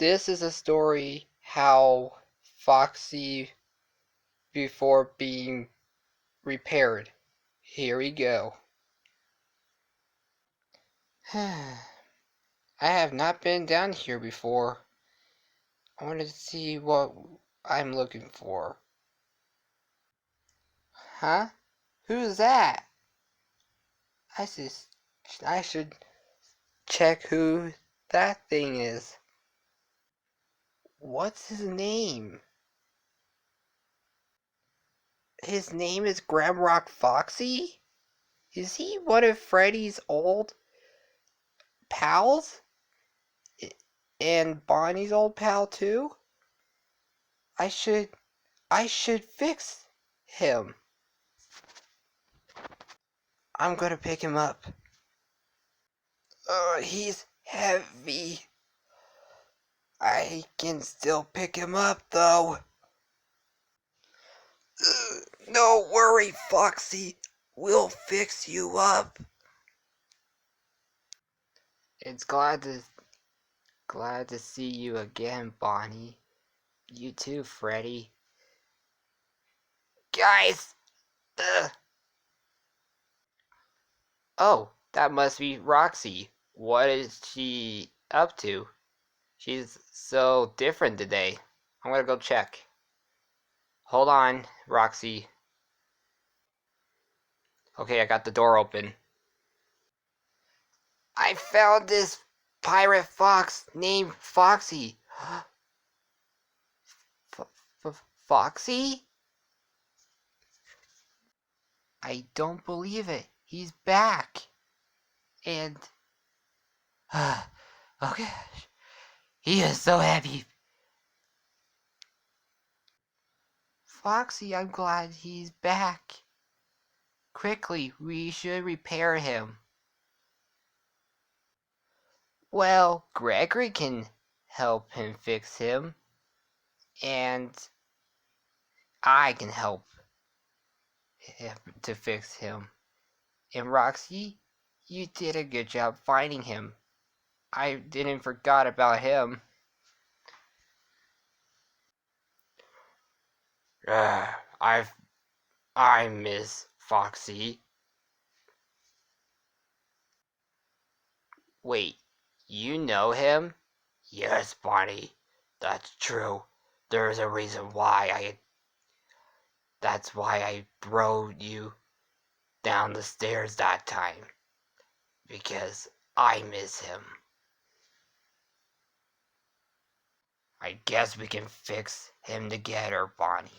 This is a story how Foxy before being repaired. Here we go. I have not been down here before. I wanted to see what I'm looking for. Huh? Who's that? I just, I should check who that thing is. What's his name? His name is Glamrock Foxy? Is he one of Freddy's old pals? And Bonnie's old pal too? I should I should fix him. I'm gonna pick him up. He's heavy. I can still pick him up though. No worry, Foxy. We'll fix you up. It's glad to see you again, Bonnie. You too, Freddy. Guys! Ugh. Oh, that must be Roxy. What is she up to? She's so different today. I'm gonna go check. Hold on, Roxy. Okay, I got the door open. I found this pirate fox named Foxy. Foxy? I don't believe it. He's back. And okay, he is so happy. Foxy, I'm glad he's back. Quickly, we should repair him. Well, Gregory can help him fix him. And I can help him to fix him. And Roxy, you did a good job finding him. I didn't forget about him. I miss Foxy. Wait, you know him? Yes, Bonnie, that's true. There's a reason why that's why I rode you down the stairs that time. Because I miss him. I guess we can fix him together, Bonnie.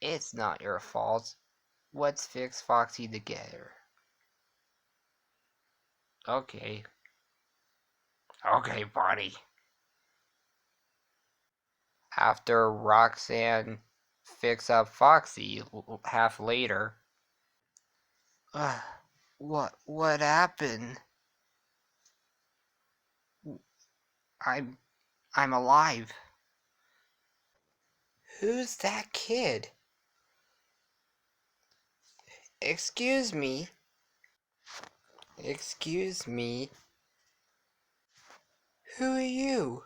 It's not your fault. Let's fix Foxy together. Okay. Okay, Bonnie. After Roxanne fix up Foxy half later. What happened? I'm alive. Who's that kid? Excuse me. Excuse me. Who are you?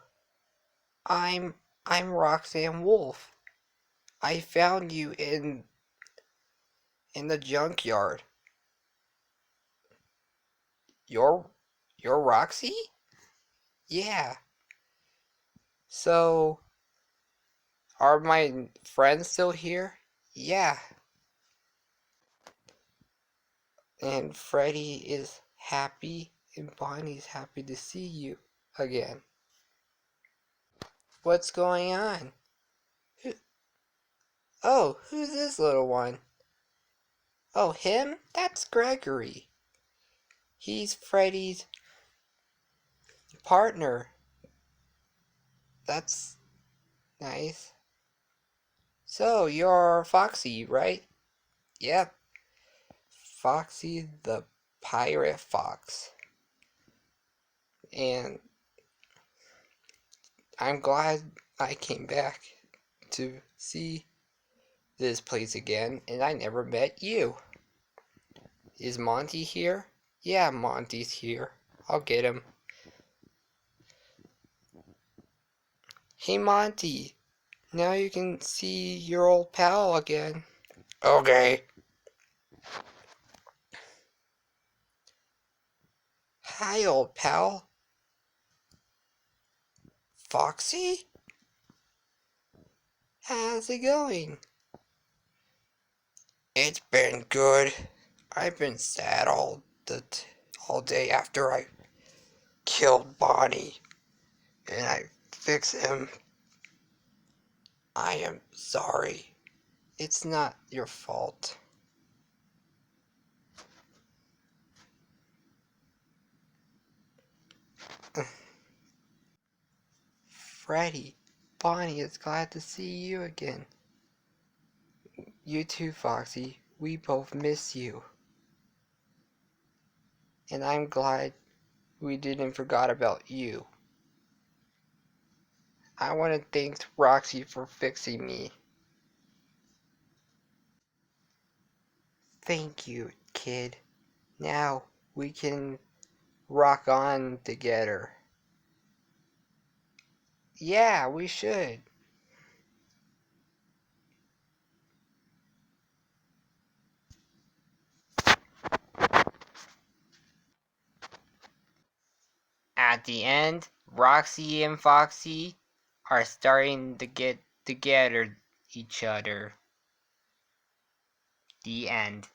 I'm Roxanne Wolf. I found you in the junkyard. You're Roxy? Yeah. So, are my friends still here? Yeah. And Freddy is happy and Bonnie's happy to see you again. What's going on? Oh, who's this little one? Oh, him? That's Gregory. He's Freddy's partner. That's nice. So, you're Foxy, right? Yep. Foxy the Pirate Fox. And I'm glad I came back to see this place again, and I never met you. Is Monty here? Yeah, Monty's here. I'll get him. Hey Monty, now you can see your old pal again. Okay. Hi, old pal. Foxy? How's it going? It's been good. I've been sad all day after I killed Bonnie, and I fixed him. I am sorry. It's not your fault. Freddy, Bonnie is glad to see you again. You too, Foxy. We both miss you. And I'm glad we didn't forget about you. I want to thank Roxy for fixing me. Thank you, kid. Now we can rock on together. Yeah, we should. At the end, Roxy and Foxy are starting to get together each other. The end.